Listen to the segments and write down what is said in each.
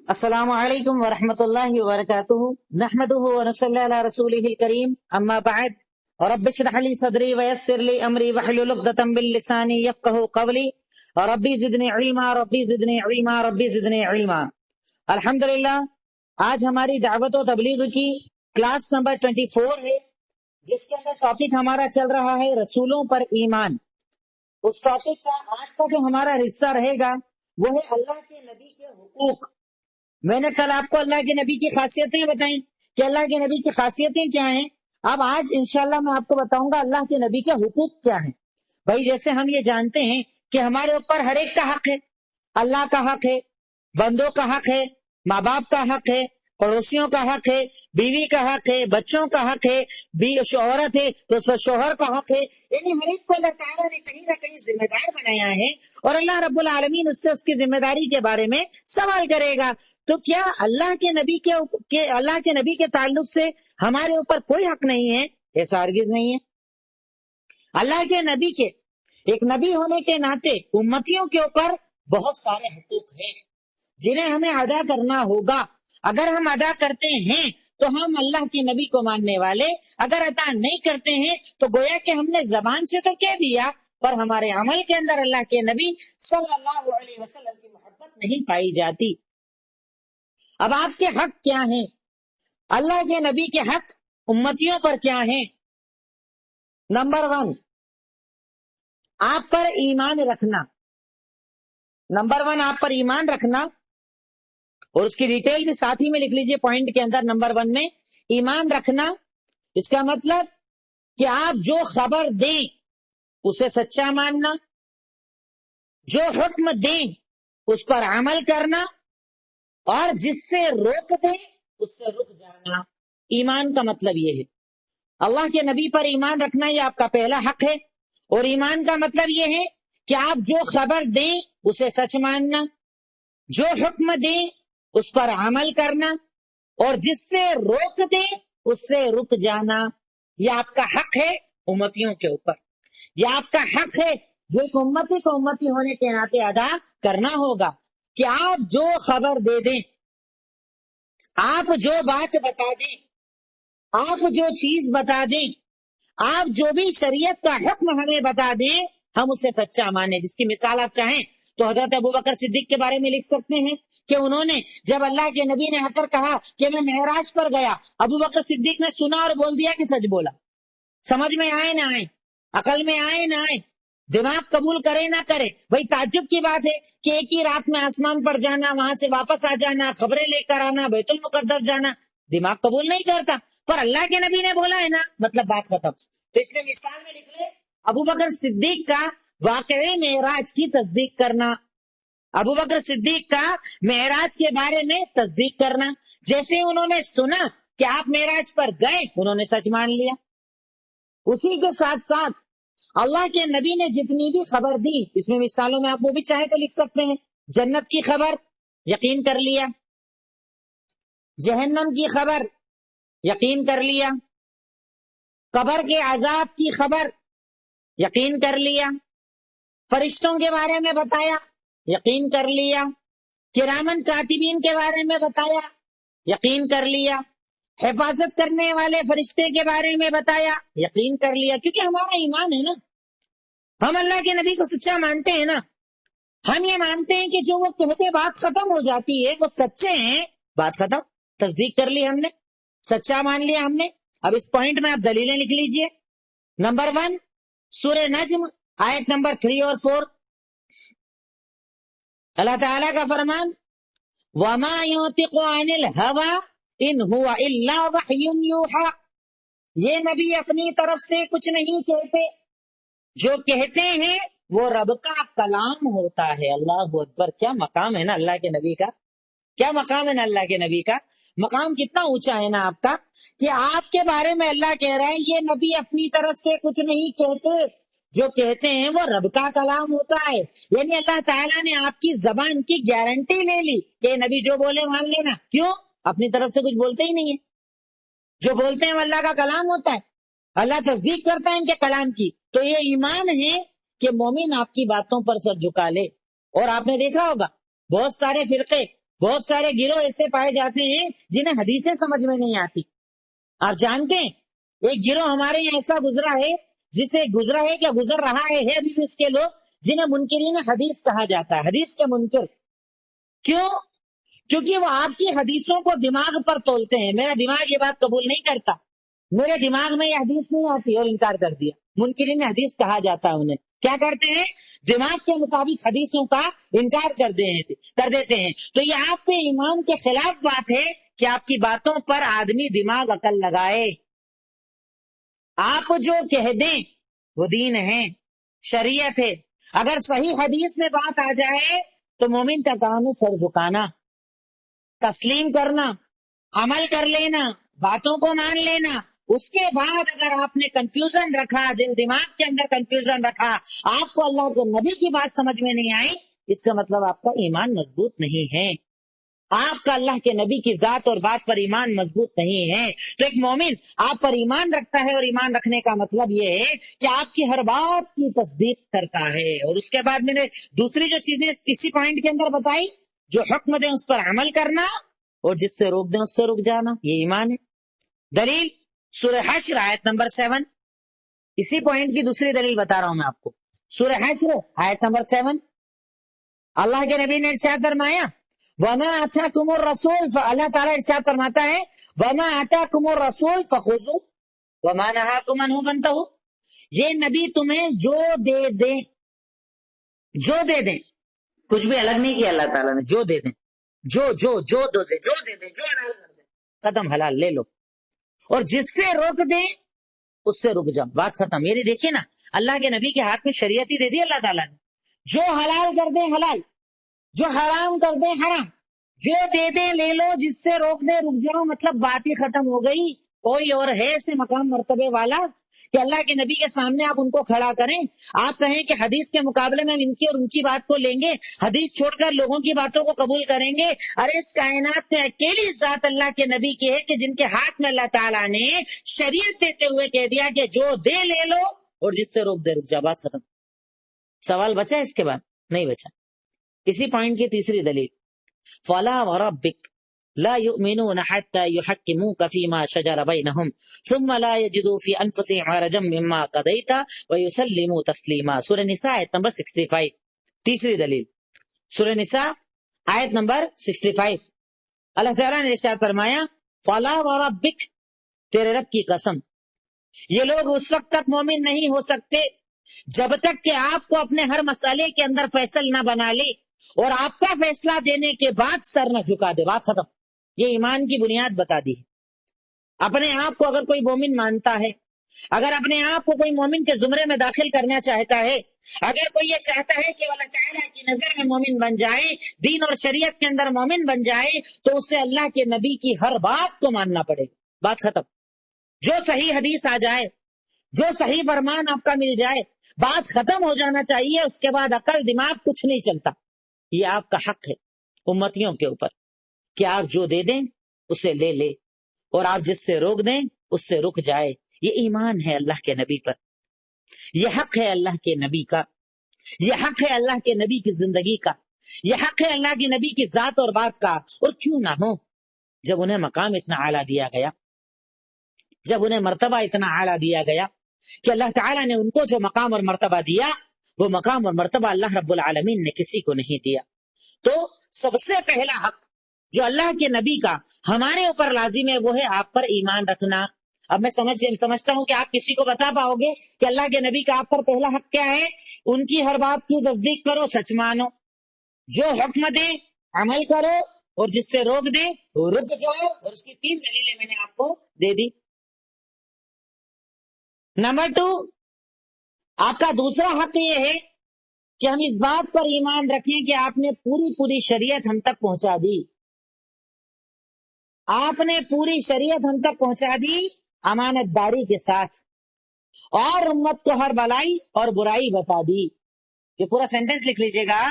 السلام علیکم ورحمۃ اللہ وبرکاتہ نحمده ونصلی علی رسولہ الکریم اما بعد رب اشرح لي صدری ویسر لي امری واحلل عقدۃ من لسانی یفقهوا قولی ربی زدنی علما ربی زدنی علما ربی زدنی علما۔ الحمدللہ آج ہماری دعوت و تبلیغ کی کلاس نمبر 24 ہے، جس کے اندر ٹاپک ہمارا چل رہا ہے رسولوں پر ایمان۔ اس ٹاپک کا آج کا جو ہمارا حصہ رہے گا وہ ہے اللہ کے نبی کے حقوق۔ میں نے کل آپ کو اللہ کے نبی کی خاصیتیں بتائیں کہ اللہ کے نبی کی خاصیتیں کیا ہیں۔ اب آج انشاءاللہ میں آپ کو بتاؤں گا اللہ کے نبی کے حقوق کیا ہیں۔ بھائی جیسے ہم یہ جانتے ہیں کہ ہمارے اوپر ہر ایک کا حق ہے، اللہ کا حق ہے، بندوں کا حق ہے، ماں باپ کا حق ہے، پڑوسیوں کا حق ہے، بیوی کا حق ہے، بچوں کا حق ہے، عورت ہے تو اس پر شوہر کا حق ہے۔ یعنی ہر ایک کو اللہ تعالیٰ نے کہیں نہ کہیں ذمہ دار بنایا ہے، اور اللہ رب العالمین اس سے اس کی ذمہ داری کے بارے میں سوال کرے گا۔ تو کیا اللہ کے نبی کے تعلق سے ہمارے اوپر کوئی حق نہیں ہے؟ ایسا ہرگز نہیں ہے۔ اللہ کے نبی کے ایک نبی ہونے کے ناطے امتیوں کے اوپر بہت سارے حقوق ہیں جنہیں ہمیں ادا کرنا ہوگا۔ اگر ہم ادا کرتے ہیں تو ہم اللہ کے نبی کو ماننے والے، اگر ادا نہیں کرتے ہیں تو گویا کہ ہم نے زبان سے تو کہہ دیا پر ہمارے عمل کے اندر اللہ کے نبی صلی اللہ علیہ وسلم کی محبت نہیں پائی جاتی۔ اب آپ کے حق کیا ہیں؟ اللہ کے نبی کے حق امتیوں پر کیا ہیں؟ نمبر 1، آپ پر ایمان رکھنا۔ نمبر 1، آپ پر ایمان رکھنا، اور اس کی ڈیٹیل بھی ساتھ ہی میں لکھ لیجئے پوائنٹ کے اندر۔ نمبر 1 میں ایمان رکھنا، اس کا مطلب کہ آپ جو خبر دیں اسے سچا ماننا، جو حکم دیں اس پر عمل کرنا، اور جس سے روک دیں اس سے رک جانا۔ ایمان کا مطلب یہ ہے۔ اللہ کے نبی پر ایمان رکھنا یہ آپ کا پہلا حق ہے، اور ایمان کا مطلب یہ ہے کہ آپ جو خبر دیں اسے سچ ماننا، جو حکم دیں اس پر عمل کرنا، اور جس سے روک دیں اس سے رک جانا۔ یہ آپ کا حق ہے امتیوں کے اوپر، یہ آپ کا حق ہے جو ایک امتی کو امتی ہونے کے ناطے ادا کرنا ہوگا کہ آپ جو خبر دے دیں، آپ جو بات بتا دیں، آپ جو چیز بتا دیں، آپ جو بھی شریعت کا حکم ہمیں بتا دیں ہم اسے سچا مانیں۔ جس کی مثال آپ چاہیں تو حضرت ابوبکر صدیق کے بارے میں لکھ سکتے ہیں کہ انہوں نے جب اللہ کے نبی نے آ کر کہا کہ میں معراج پر گیا، ابوبکر صدیق نے سنا اور بول دیا کہ سچ بولا۔ سمجھ میں آئے نہ آئے، عقل میں آئے نہ آئے، دماغ قبول کرے نہ کرے، بھائی تعجب کی بات ہے کہ ایک ہی رات میں آسمان پر جانا، وہاں سے واپس آ جانا، خبریں لے کر آنا، بیت المقدس جانا، دماغ قبول نہیں کرتا، پر اللہ کے نبی نے بولا ہے نا، مطلب بات ختم۔ تو اس میں مثال میں لکھ لے ابوبکر صدیق کا واقعی معراج کی تصدیق کرنا، ابوبکر صدیق کا معراج کے بارے میں تصدیق کرنا۔ جیسے انہوں نے سنا کہ آپ معراج پر گئے، انہوں نے سچ مان لیا۔ اسی کے ساتھ ساتھ اللہ کے نبی نے جتنی بھی خبر دی، اس میں مثالوں میں آپ وہ بھی چاہے تو لکھ سکتے ہیں۔ جنت کی خبر یقین کر لیا، جہنم کی خبر یقین کر لیا، قبر کے عذاب کی خبر یقین کر لیا، فرشتوں کے بارے میں بتایا یقین کر لیا، کرامن کاتبین کے بارے میں بتایا یقین کر لیا، حفاظت کرنے والے فرشتے کے بارے میں بتایا یقین کر لیا۔ کیونکہ ہمارا ایمان ہے نا، ہم اللہ کے نبی کو سچا مانتے ہیں نا، ہم یہ مانتے ہیں کہ جو وہ کہتے بات ختم ہو جاتی ہے، وہ سچے ہیں، بات ختم، تصدیق کر لی ہم نے، سچا مان لیا ہم نے۔ اب اس پوائنٹ میں آپ دلیلیں لکھ لیجئے۔ نمبر 1 سورہ نجم آیت نمبر 3 اور 4، اللہ تعالیٰ کا فرمان وَمَا يُنطِقُ عَنِ الْهَوَىٰ إِنْ هُوَ إِلَّا وَحْيٌ يُوحَىٰ۔ یہ نبی اپنی طرف سے کچھ نہیں کہتے، جو کہتے ہیں وہ رب کا کلام ہوتا ہے۔ اللہ اکبر، کیا مقام ہے نا اللہ کے نبی کا، کیا مقام ہے نا اللہ کے نبی کا، مقام کتنا اونچا ہے نا آپ کا، کہ آپ کے بارے میں اللہ کہہ رہا ہے یہ نبی اپنی طرف سے کچھ نہیں کہتے، جو کہتے ہیں وہ رب کا کلام ہوتا ہے۔ یعنی اللہ تعالیٰ نے آپ کی زبان کی گارنٹی لے لی کہ نبی جو بولے مان لینا۔ کیوں؟ اپنی طرف سے کچھ بولتے ہی نہیں ہے، جو بولتے ہیں وہ اللہ کا کلام ہوتا ہے، اللہ تصدیق کرتا ہے ان کے کلام کی۔ تو یہ ایمان ہے کہ مومن آپ کی باتوں پر سر جھکا لے۔ اور آپ نے دیکھا ہوگا بہت سارے فرقے بہت سارے گروہ ایسے پائے جاتے ہیں جنہیں حدیثیں سمجھ میں نہیں آتی. آپ جانتے ہیں ایک گروہ ہمارے یہاں ایسا گزرا ہے، جسے گزرا ہے کیا گزر رہا ہے ابھی بھی اس کے لوگ، جنہیں منکرین حدیث کہا جاتا ہے، حدیث کے منکر. کیوں؟ کیونکہ وہ آپ کی حدیثوں کو دماغ پر تولتے ہیں. میرا دماغ یہ بات قبول نہیں کرتا، میرے دماغ میں یہ حدیث نہیں آتی، اور انکار کر دیا. منکرین حدیث کہا جاتا ہے انہیں. کیا کرتے ہیں؟ دماغ کے مطابق حدیثوں کا انکار کر دیتے ہیں. تو یہ آپ کے ایمان کے خلاف بات ہے کہ آپ کی باتوں پر آدمی دماغ عقل لگائے. آپ جو کہہ دیں وہ دین ہے، شریعت ہے. اگر صحیح حدیث میں بات آ جائے تو مومن کا کام ہے سر جھکانا، تسلیم کرنا، عمل کر لینا، باتوں کو مان لینا. اس کے بعد اگر آپ نے کنفیوژن رکھا، دل دماغ کے اندر کنفیوژن رکھا، آپ کو اللہ کے نبی کی بات سمجھ میں نہیں آئی، اس کا مطلب آپ کا ایمان مضبوط نہیں ہے، آپ کا اللہ کے نبی کی ذات اور بات پر ایمان مضبوط نہیں ہے. تو ایک مومن آپ پر ایمان رکھتا ہے، اور ایمان رکھنے کا مطلب یہ ہے کہ آپ کی ہر بات کی تصدیق کرتا ہے. اور اس کے بعد میں نے دوسری جو چیزیں اسی پوائنٹ کے اندر بتائی، جو حکم دیں اس پر عمل کرنا، اور جس سے روک دیں اس سے رک جانا، یہ ایمان ہے. دلیل سورہ حشر آیت نمبر 7، اسی پوائنٹ کی دوسری دلیل بتا رہا ہوں میں آپ کو. سورہ حشر آیت نمبر 7، اللہ کے نبی نے ارشاد فرمایا وَمَا آتَاكُمُ الرَّسُولُ، اللہ تعالیٰ ارشاد فرماتا ہے وَمَا آتَاكُمُ الرَّسُولُ فَخُذُوهُ وَمَا نَهَاكُمْ عَنْهُ فَانْتَهُوا. یہ نبی تمہیں جو دے دیں، کچھ بھی الگ نہیں کیا اللہ تعالیٰ نے، جو دے دیں، جو دے دیں، جو حلال کر دیں، قدم حلال لے لو، اور جس سے روک دیں اس سے رک جاؤ، بات ختم. یہ دیکھیے نا، اللہ کے نبی کے ہاتھ میں شریعت ہی دے دی اللہ تعالیٰ نے. جو حلال کر دیں حلال، جو حرام کر دیں حرام، جو دے دیں لے لو، جس سے روک دیں رک جاؤ. مطلب بات ہی ختم ہو گئی. کوئی اور ہے ایسے مقام مرتبے والا کہ اللہ کے نبی کے سامنے آپ ان کو کھڑا کریں، آپ کہیں کہ حدیث کے مقابلے میں ان کی اور ان کی بات کو لیں گے، حدیث چھوڑ کر لوگوں کی باتوں کو قبول کریں گے؟ ارے اس کائنات میں اکیلی ذات اللہ کے نبی کی ہے کہ جن کے ہاتھ میں اللہ تعالیٰ نے شریعت دیتے ہوئے کہہ دیا کہ جو دے لے لو، اور جس سے روک دے رک جا. بات ختم. سوال بچا اس کے بعد؟ نہیں بچا. اسی پوائنٹ کی تیسری دلیل فَلَا وَرَبِّكَ لَا يُؤْمِنُونَ حَتَّى يُحَكِّمُوكَ فِي مَا شَجَرَ بَيْنَهُمْ ثُمَّ لَا يَجِدُوا فِي أَنفُسِهِمْ حَرَجًا مِّمَّا قَضَيْتَ وَيُسَلِّمُوا تَسْلِيمًا. سورہ نساء آیت نمبر 65. تیسری دلیل سورہ نساء آیت نمبر 65، اللہ تعالیٰ نے ارشاد فرمایا فَلَا وَرَبِّكَ، تیرے رب کی قسم، یہ لوگ اس وقت تک مومن نہیں ہو سکتے جب تک کہ آپ کو اپنے ہر مسئلے کے اندر فیصل نہ بنا لے، اور آپ کا فیصلہ دینے کے بعد سر نہ جھکا دے. بات ختم. یہ ایمان کی بنیاد بتا دی. اپنے آپ کو اگر کوئی مومن مانتا ہے، اگر اپنے آپ کو کوئی مومن کے زمرے میں داخل کرنا چاہتا ہے، اگر کوئی یہ چاہتا ہے کہ اللہ تعالیٰ کی نظر میں مومن بن جائے، دین اور شریعت کے اندر مومن بن جائے، تو اسے اللہ کے نبی کی ہر بات کو ماننا پڑے. بات ختم. جو صحیح حدیث آ جائے، جو صحیح فرمان آپ کا مل جائے، بات ختم ہو جانا چاہیے. اس کے بعد عقل دماغ کچھ نہیں چلتا. یہ آپ کا حق ہے امتیوں کے اوپر کہ آپ جو دے دیں اسے لے لے، اور آپ جس سے روک دیں اس سے رک جائے. یہ ایمان ہے اللہ کے نبی پر، یہ حق ہے اللہ کے نبی کا، یہ حق ہے اللہ کے نبی کی زندگی کا، یہ حق ہے اللہ کے نبی کی ذات اور بات کا. اور کیوں نہ ہو جب انہیں مقام اتنا اعلیٰ دیا گیا، جب انہیں مرتبہ اتنا اعلیٰ دیا گیا کہ اللہ تعالیٰ نے ان کو جو مقام اور مرتبہ دیا، وہ مقام اور مرتبہ اللہ رب العالمین نے کسی کو نہیں دیا. تو سب سے پہلا حق جو اللہ کے نبی کا ہمارے اوپر لازم ہے وہ ہے آپ پر ایمان رکھنا. اب میں سمجھتا ہوں کہ آپ کسی کو بتا پاؤ گے کہ اللہ کے نبی کا آپ پر پہلا حق کیا ہے. ان کی ہر بات کی تصدیق کرو، سچ مانو، جو حکم دے عمل کرو، اور جس سے روک دے رک جاؤ. اور اس کی 3 دلیلیں میں نے آپ کو دے دی. نمبر 2، آپ کا دوسرا حق یہ ہے کہ ہم اس بات پر ایمان رکھیں کہ آپ نے پوری شریعت ہم تک پہنچا دی. آپ نے پوری شریعت ہم تک پہنچا دی امانت داری کے ساتھ، اور امت کو ہر بلائی اور برائی بتا دی. یہ پورا سینٹنس لکھ لیجئے گا.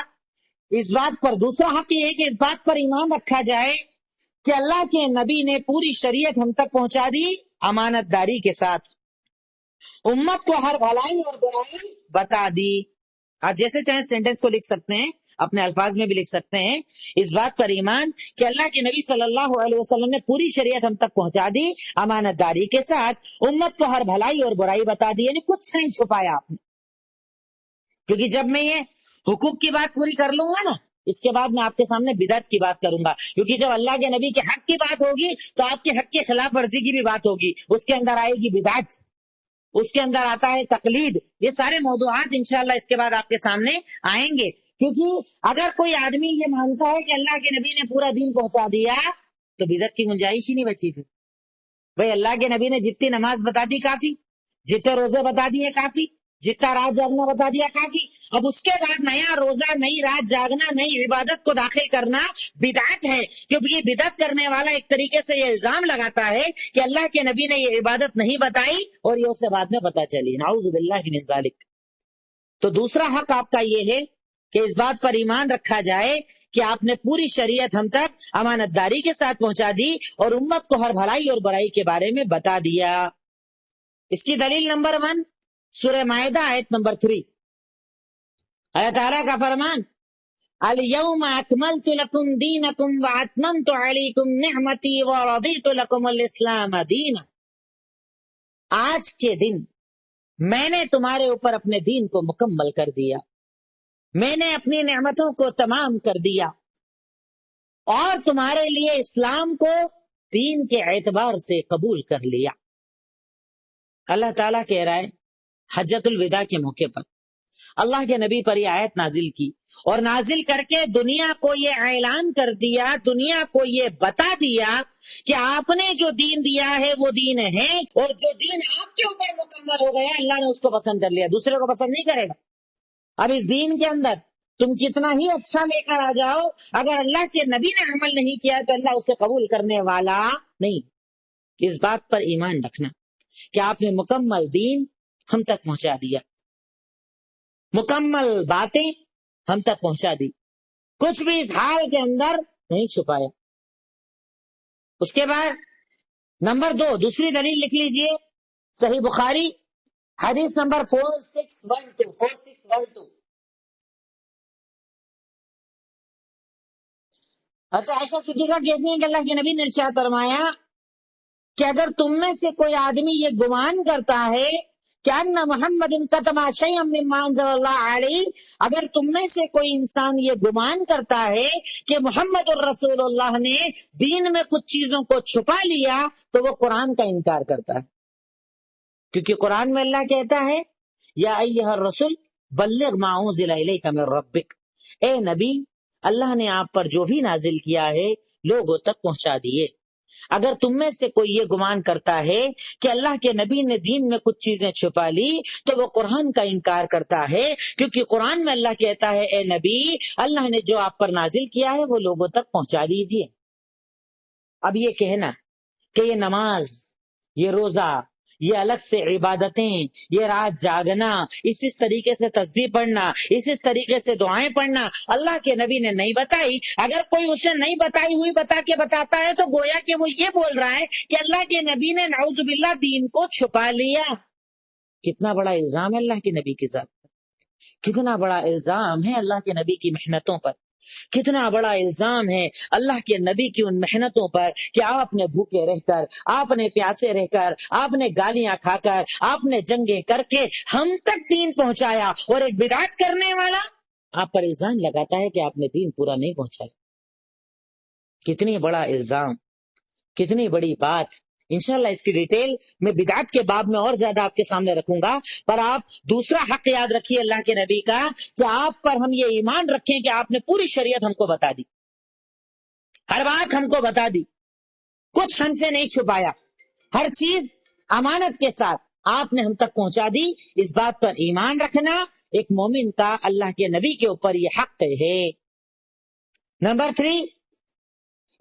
اس بات پر دوسرا حق یہ ہے کہ اس بات پر ایمان رکھا جائے کہ اللہ کے نبی نے پوری شریعت ہم تک پہنچا دی امانت داری کے ساتھ، امت کو ہر بھلائی اور برائی بتا دی. آپ جیسے چاہیں سینٹنس کو لکھ سکتے ہیں، اپنے الفاظ میں بھی لکھ سکتے ہیں، اس بات پر ایمان کہ اللہ کے نبی صلی اللہ علیہ وسلم نے پوری شریعت ہم تک پہنچا دی امانت داری کے ساتھ، امت کو ہر بھلائی اور برائی بتا دی، یعنی کچھ نہیں چھپایا آپ نے۔ کیونکہ جب میں یہ حقوق کی بات پوری کر لوں گا نا، اس کے بعد میں آپ کے سامنے بدعت کی بات کروں گا، کیونکہ جب اللہ کے نبی کے حق کی بات ہوگی تو آپ کے حق کے خلاف ورزی کی بھی بات ہوگی، اس کے اندر آئے گی بدعت، اس کے اندر آتا ہے تقلید، یہ سارے موضوعات انشاءاللہ اس کے بعد آپ کے سامنے آئیں گے۔ کیونکہ اگر کوئی آدمی یہ مانتا ہے کہ اللہ کے نبی نے پورا دین پہنچا دیا تو بدعت کی گنجائش ہی نہیں بچی۔ پھر بھائی اللہ کے نبی نے جتنی نماز بتا دی کافی، جتنے روزے بتا دیے کافی، جتنا رات جاگنا بتا دیا کافی، اب اس کے بعد نیا روزہ، نئی رات جاگنا، نئی عبادت کو داخل کرنا بدعت ہے، کیونکہ یہ بدعت کرنے والا ایک طریقے سے یہ الزام لگاتا ہے کہ اللہ کے نبی نے یہ عبادت نہیں بتائی اور یہ اسے بعد میں پتا چلی، نعوذ باللہ من ذالک۔ تو دوسرا حق آپ کا یہ ہے کہ اس بات پر ایمان رکھا جائے کہ آپ نے پوری شریعت ہم تک امانت داری کے ساتھ پہنچا دی اور امت کو ہر بھلائی اور برائی کے بارے میں بتا دیا۔ اس کی دلیل نمبر 1 سورہ مائدہ آیت نمبر 3، اللہ تعالیٰ کا فرمان، الیوم اکملت لکم دینکم واتممت علیکم نعمتی ورضیت لکم الاسلام دینا۔ آج کے دن میں نے تمہارے اوپر اپنے دین کو مکمل کر دیا، میں نے اپنی نعمتوں کو تمام کر دیا اور تمہارے لیے اسلام کو دین کے اعتبار سے قبول کر لیا۔ اللہ تعالیٰ کہہ رہا ہے حجۃ الوداع کے موقع پر اللہ کے نبی پر یہ آیت نازل کی، اور نازل کر کے دنیا کو یہ اعلان کر دیا، دنیا کو یہ بتا دیا کہ آپ نے جو دین دیا ہے وہ دین ہے، اور جو دین آپ کے اوپر مکمل ہو گیا اللہ نے اس کو پسند کر لیا، دوسرے کو پسند نہیں کرے گا۔ اب اس دین کے اندر تم کتنا ہی اچھا لے کر آ جاؤ، اگر اللہ کے نبی نے عمل نہیں کیا تو اللہ اسے قبول کرنے والا نہیں۔ اس بات پر ایمان رکھنا کہ آپ نے مکمل دین ہم تک پہنچا دیا، مکمل باتیں ہم تک پہنچا دی، کچھ بھی اس حال کے اندر نہیں چھپایا۔ اس کے بعد نمبر 2 دوسری دلیل لکھ لیجئے، صحیح بخاری حدیث نمبر 4612 حضرت عائشہ صدیقہ کہتی ہیں کہ اللہ کے نبی نے ارشاد فرمایا کہ اگر تم میں سے کوئی آدمی یہ گمان کرتا ہے کہ ان محمد کتم شیئا مما انزل اللہ علیہ، اگر تم میں سے کوئی انسان یہ گمان کرتا ہے کہ محمد الرسول اللہ نے دین میں کچھ چیزوں کو چھپا لیا تو وہ قرآن کا انکار کرتا ہے، کیونکہ قرآن میں اللہ کہتا ہے یا ایھا الرسول بلغ ما انزل الیک من ربک، اے نبی اللہ نے آپ پر جو بھی نازل کیا ہے لوگوں تک پہنچا دیے۔ اگر تم میں سے کوئی یہ گمان کرتا ہے کہ اللہ کے نبی نے دین میں کچھ چیزیں چھپا لی تو وہ قرآن کا انکار کرتا ہے، کیونکہ قرآن میں اللہ کہتا ہے اے نبی اللہ نے جو آپ پر نازل کیا ہے وہ لوگوں تک پہنچا دیجیے۔ اب یہ کہنا کہ یہ نماز، یہ روزہ، یہ الگ سے عبادتیں، یہ رات جاگنا، اس طریقے سے تسبیح پڑھنا، اس طریقے سے دعائیں پڑھنا اللہ کے نبی نے نہیں بتائی، اگر کوئی اسے نہیں بتائی ہوئی بتا کے بتاتا ہے تو گویا کہ وہ یہ بول رہا ہے کہ اللہ کے نبی نے نعوذ باللہ دین کو چھپا لیا۔ کتنا بڑا الزام ہے اللہ کے نبی کی ذات پر، کتنا بڑا الزام ہے اللہ کے نبی کی محنتوں پر، کتنا بڑا الزام ہے اللہ کے نبی کی ان محنتوں پر کہ آپ نے بھوکے رہ کر، آپ نے پیاسے رہ کر، آپ نے گالیاں کھا کر، آپ نے جنگیں کر کے ہم تک دین پہنچایا، اور ایک بدعت کرنے والا آپ پر الزام لگاتا ہے کہ آپ نے دین پورا نہیں پہنچایا۔ کتنی بڑا الزام، کتنی بڑی بات۔ انشاءاللہ اس کی ڈیٹیل میں بدعت کے باب میں اور زیادہ آپ کے سامنے رکھوں گا، پر آپ دوسرا حق یاد رکھیے اللہ کے نبی کا کہ آپ پر ہم یہ ایمان رکھیں کہ آپ نے پوری شریعت ہم کو بتا دی، ہر بات ہم کو بتا دی، کچھ ہم سے نہیں چھپایا، ہر چیز امانت کے ساتھ آپ نے ہم تک پہنچا دی۔ اس بات پر ایمان رکھنا ایک مومن کا اللہ کے نبی کے اوپر یہ حق ہے۔ نمبر 3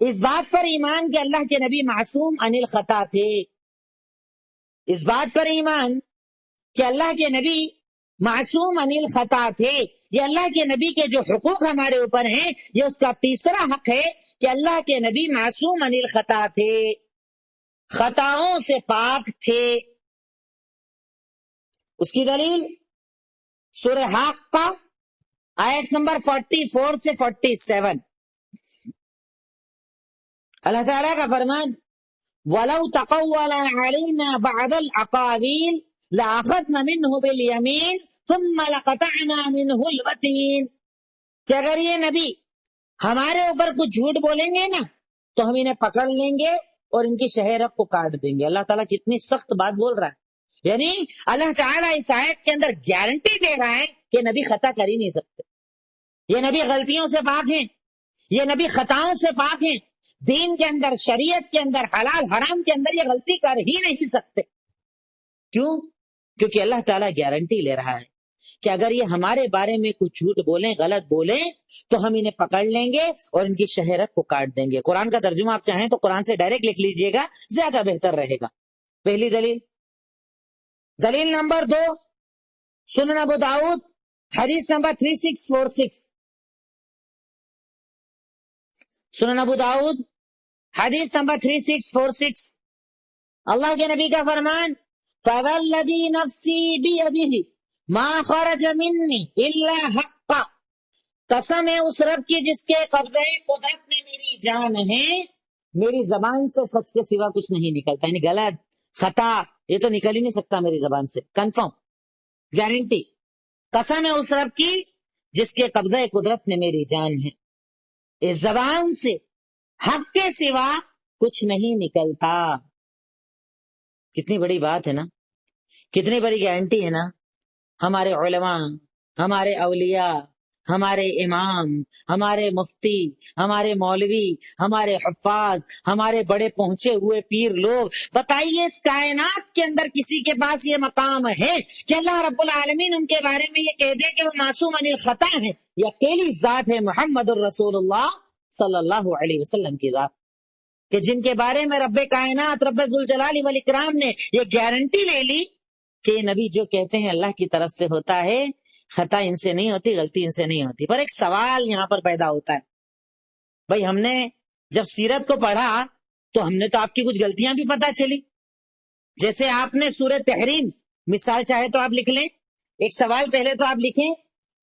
اس بات پر ایمان کہ اللہ کے نبی معصوم عن الخطا تھے، اس بات پر ایمان کہ اللہ کے نبی معصوم عن الخطا تھے۔ یہ اللہ کے نبی کے جو حقوق ہمارے اوپر ہیں یہ اس کا تیسرا حق ہے کہ اللہ کے نبی معصوم عن الخطا تھے، خطاؤں سے پاک تھے۔ اس کی دلیل سورہ حاقہ آیت نمبر 44 سے 47 اللہ تعالیٰ کا فرمان وَلَوْ تَقَوَّلَ عَلَيْنَا بَعْضَ الْأَقَاوِيلِ لَأَخَذْنَا مِنْهُ بِالْيَمِينِ ثُمَّ لَقَطَعْنَا مِنْهُ الْوَتِينَ کہ اگر یہ نبی ہمارے اوپر کچھ جھوٹ بولیں گے نا تو ہم انہیں پکڑ لیں گے اور ان کی شہرت کو کاٹ دیں گے. اللہ تعالیٰ کتنی سخت بات بول رہا ہے. یعنی اللہ تعالیٰ اس آیت کے اندر گارنٹی دے رہا ہے کہ نبی خطا کر ہی نہیں سکتے. یہ نبی غلطیوں سے پاک ہیں, یہ نبی خطاؤں سے پاک ہیں. دین کے اندر, شریعت کے اندر, حلال حرام کے اندر یہ غلطی کر ہی نہیں سکتے. کیوں؟ کیونکہ اللہ تعالیٰ گارنٹی لے رہا ہے کہ اگر یہ ہمارے بارے میں کچھ جھوٹ بولیں, غلط بولیں, تو ہم انہیں پکڑ لیں گے اور ان کی شہرت کو کاٹ دیں گے. قرآن کا ترجمہ آپ چاہیں تو قرآن سے ڈائریکٹ لکھ لیجئے گا, زیادہ بہتر رہے گا. پہلی دلیل نمبر 2 سنن ابو داؤد حدیث نمبر 3646. سنن ابو داؤد حدیث نمبر 3646 اللہ کے نبی کا فرمان فَوَالَّذِي نَفْسِي بِيَدِهِ مَا خَرَجَ مِنِّي إِلَّا حَقًّا قسم ہے اس رب کی جس کے قبضے قدرت میں میری جان ہے, میری زبان سے سچ کے سوا کچھ نہیں نکلتا. یعنی غلط, خطا یہ تو نکل ہی نہیں سکتا میری زبان سے. Confirm, guarantee. قسم ہے اس رب کی جس کے قبضے قدرت میں میری جان ہے, اس زبان سے حق کے سوا کچھ نہیں نکلتا. کتنی بڑی بات ہے نا, کتنی بڑی گارنٹی ہے نا. ہمارے علماء, ہمارے اولیاء, ہمارے امام, ہمارے مفتی, ہمارے مولوی, ہمارے حفاظ, ہمارے بڑے پہنچے ہوئے پیر لوگ, بتائیے اس کائنات کے اندر کسی کے پاس یہ مقام ہے کہ اللہ رب العالمین ان کے بارے میں یہ کہہ دے کہ وہ معصوم عن الخطا ہے؟ یہ اکیلی ذات ہے محمد الرسول اللہ صلی اللہ علیہ وسلم کی ذات, کہ جن کے بارے میں رب کائنات رب ذوالجلال والاکرام نے یہ گارنٹی لے لی کہ یہ نبی جو کہتے ہیں اللہ کی طرف سے ہوتا ہے, خطا ان سے نہیں ہوتی, غلطی ان سے نہیں ہوتی. پر ایک سوال یہاں پر پیدا ہوتا ہے, بھائی ہم نے جب سیرت کو پڑھا تو ہم نے تو آپ کی کچھ غلطیاں بھی پتہ چلی. جیسے آپ نے سورہ تحریم, مثال چاہے تو آپ لکھ لیں. ایک سوال پہلے تو آپ لکھیں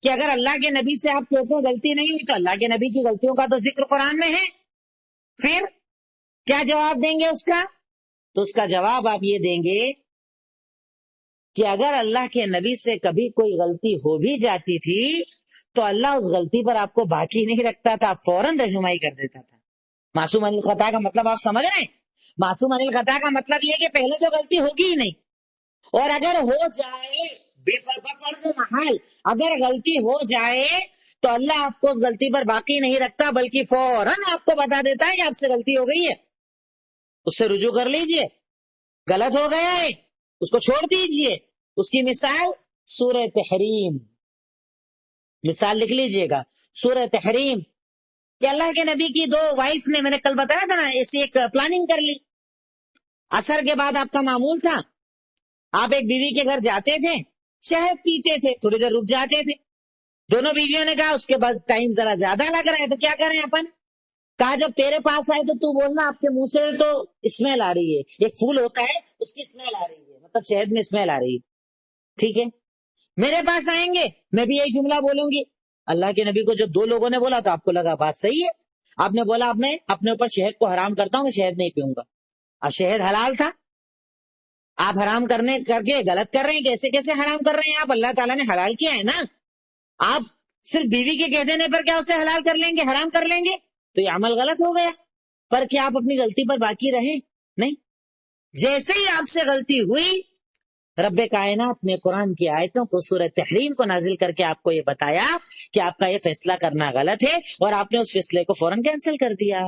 کہ اگر اللہ کے نبی سے آپ کہتے ہیں غلطی نہیں ہوئی تو اللہ کے نبی کی غلطیوں کا تو ذکر قرآن میں ہے. پھر کیا جواب دیں گے اس کا؟ تو اس کا جواب آپ یہ دیں گے کہ اگر اللہ کے نبی سے کبھی کوئی غلطی ہو بھی جاتی تھی تو اللہ اس غلطی پر آپ کو باقی نہیں رکھتا تھا, فوراً رہنمائی کر دیتا تھا. معصوم عن الخطا کا مطلب آپ سمجھ رہے ہیں؟ معصوم عن الخطا کا مطلب یہ کہ پہلے تو غلطی ہوگی ہی نہیں, اور اگر ہو جائے بفرض محال, اگر غلطی ہو جائے تو اللہ آپ کو اس غلطی پر باقی نہیں رکھتا, بلکہ فوراً آپ کو بتا دیتا ہے کہ آپ سے غلطی ہو گئی ہے, اس سے رجوع کر لیجئے. غلط ہو گیا ہے, اس کو چھوڑ دیجئے. اس کی مثال سورہ تحریم, مثال لکھ لیجئے گا, سورہ تحریم. کہ اللہ کے نبی کی 2 وائف نے, میں نے کل بتایا تھا نا, ایسی ایک پلاننگ کر لی. عصر کے بعد آپ کا معمول تھا, آپ ایک بیوی کے گھر جاتے تھے, شہد پیتے تھے, تھوڑی دیر رک جاتے تھے. دونوں بیویوں نے کہا اس کے بعد ٹائم ذرا زیادہ لگ رہا ہے تو کیا کریں اپن؟ کہا جب تیرے پاس آئے تو بولنا آپ کے منہ سے تو اسمیل آ رہی ہے, ایک پھول ہوتا ہے اس کی اسمیل آ رہی ہے, مطلب شہد میں اسمیل آ رہی ہے. ٹھیک ہے, میرے پاس آئیں گے, میں بھی یہی جملہ بولوں گی. اللہ کے نبی کو جب 2 لوگوں نے بولا تو آپ کو لگا بات صحیح ہے, آپ نے بولا اب میں اپنے اوپر شہد کو حرام کرتا ہوں, میں شہد نہیں پیوں گا. اب شہد حلال تھا, آپ حرام کر کے غلط کر رہے ہیں. کیسے کیسے حرام کر رہے ہیں آپ؟ اللہ تعالیٰ نے حلال کیا ہے نا. آپ صرف بیوی کے کہہ دینے پر کیا اسے حلال کر لیں گے, حرام کر لیں گے؟ تو یہ عمل غلط ہو گیا. پر کیا آپ اپنی غلطی پر باقی رہے؟ نہیں. جیسے ہی آپ سے غلطی ہوئی, رب کائنات نے قرآن کی آیتوں کو, سورہ تحریم کو نازل کر کے آپ کو یہ بتایا کہ آپ کا یہ فیصلہ کرنا غلط ہے, اور آپ نے اس فیصلے کو فوراً کینسل کر دیا,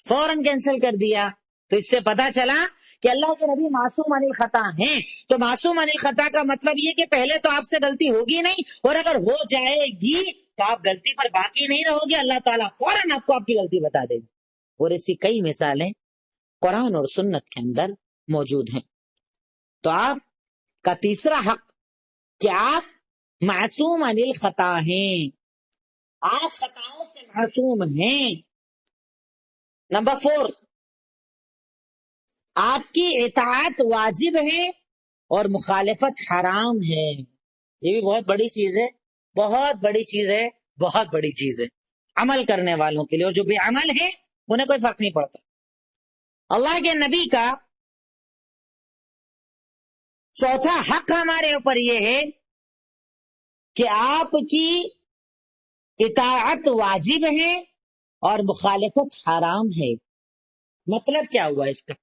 فوراً کینسل کر دیا. تو اس سے پتا چلا کہ اللہ کے نبی معصوم عن الخطا ہیں. تو معصوم عن الخطا کا مطلب یہ کہ پہلے تو آپ سے غلطی ہوگی نہیں, اور اگر ہو جائے گی تو آپ غلطی پر باقی نہیں رہو گے, اللہ تعالیٰ فوراً آپ کو آپ کی غلطی بتا دے گی. اور ایسی کئی مثالیں قرآن اور سنت کے اندر موجود ہیں. تو آپ کا تیسرا حق کہ آپ معصوم عن الخطا ہیں, آپ خطاؤں سے معصوم ہیں. نمبر 4, آپ کی اطاعت واجب ہے اور مخالفت حرام ہے. یہ بھی بہت بڑی چیز ہے. بہت بڑی چیز ہے، بہت بڑی چیز ہے عمل کرنے والوں کے لیے، اور جو بے عمل ہے انہیں کوئی فرق نہیں پڑتا۔ اللہ کے نبی کا چوتھا حق ہمارے اوپر یہ ہے کہ آپ کی اطاعت واجب ہے اور مخالفت حرام ہے۔ مطلب کیا ہوا اس کا؟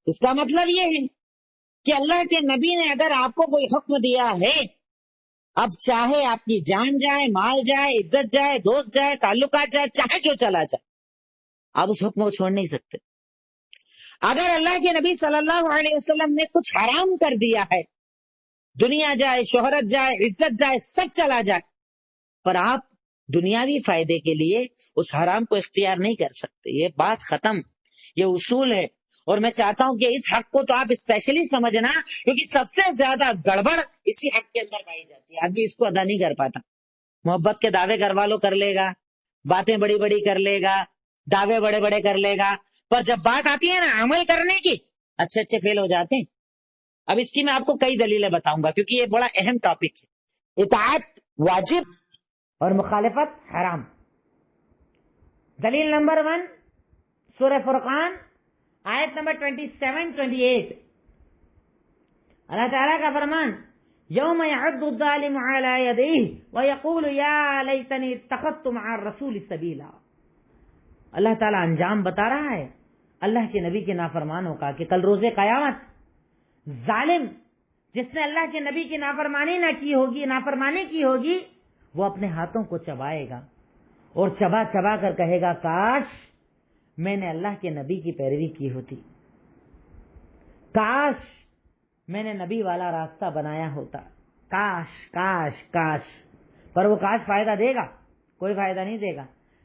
اس کا مطلب یہ ہے کہ اللہ کے نبی نے اگر آپ کو کوئی حکم دیا ہے، اب چاہے آپ کی جان جائے، مال جائے، عزت جائے، دوست جائے، تعلقات جائے، چاہے جو چلا جائے، آپ اس حکم کو چھوڑ نہیں سکتے۔ اگر اللہ کے نبی صلی اللہ علیہ وسلم نے کچھ حرام کر دیا ہے، دنیا جائے، شہرت جائے، عزت جائے، سب چلا جائے، پر آپ دنیاوی فائدے کے لیے اس حرام کو اختیار نہیں کر سکتے۔ یہ بات ختم، یہ اصول ہے۔ اور میں چاہتا ہوں کہ اس حق کو تو آپ اسپیشلی سمجھنا، کیونکہ سب سے زیادہ گڑبڑ اسی حق کے اندر پائی جاتی ہے۔ آدمی اس کو ادا نہیں کر پاتا، محبت کے دعوے گھر والوں کر لے گا، باتیں بڑی بڑی کر لے گا، دعوے بڑے بڑے کر لے گا، پر جب بات آتی ہے نا عمل کرنے کی، اچھے فیل ہو جاتے ہیں۔ اب اس کی میں آپ کو کئی دلیلیں بتاؤں گا، کیونکہ یہ بڑا اہم ٹاپک ہے۔ اطاعت واجب اور مخالفت حرام۔ دلیل نمبر 1 سورہ فرقان آیت نمبر 27-28، اللہ تعالیٰ کا فرمان، یوم یعض الظالم علی یدیہ ویقول یا لیتنی اتخذت مع الرسول سبیلا۔ اللہ تعالیٰ انجام بتا رہا ہے اللہ کے نبی کے نافرمانوں کا کہ کل روز قیامت ظالم جس نے اللہ کے نبی کی نافرمانی کی ہوگی وہ اپنے ہاتھوں کو چبائے گا اور چبا چبا کر کہے گا، کاش میں نے اللہ کے نبی کی پیروی کی ہوتی، کاش میں نے نبی والا راستہ بنایا ہوتا، کاش کاش کاش۔ پر وہ کاش فائدہ دے گا؟ کوئی فائدہ نہیں دے گا۔